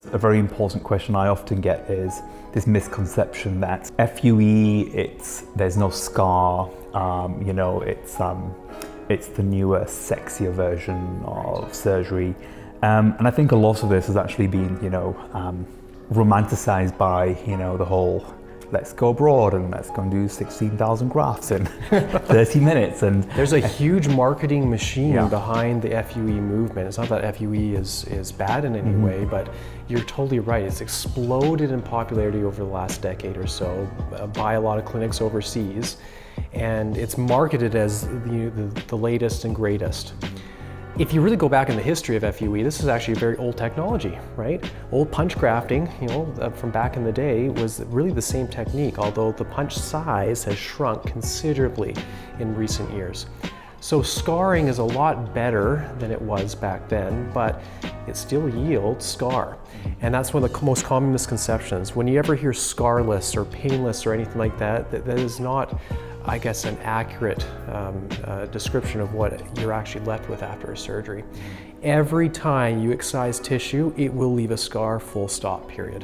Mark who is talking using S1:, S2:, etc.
S1: A very important question I often get is this misconception that FUE, there's no scar, it's the newer, sexier version of surgery. And I think a lot of this has actually been, romanticized by, the whole let's go abroad and let's go and do 16,000 grafts in 30 minutes. And
S2: there's a huge marketing machine behind the FUE movement. It's not that FUE is bad in any way, but you're totally right. It's exploded in popularity over the last decade or so by a lot of clinics overseas. And it's marketed as the latest and greatest. If you really go back in the history of FUE, this is actually a very old technology, right? Old punch grafting, from back in the day was really the same technique, although the punch size has shrunk considerably in recent years. So scarring is a lot better than it was back then, but it still yields scar. And that's one of the most common misconceptions. When you ever hear scarless or painless or anything like that, that is not, I guess, an accurate description of what you're actually left with after a surgery. Every time you excise tissue, it will leave a scar, full stop, period.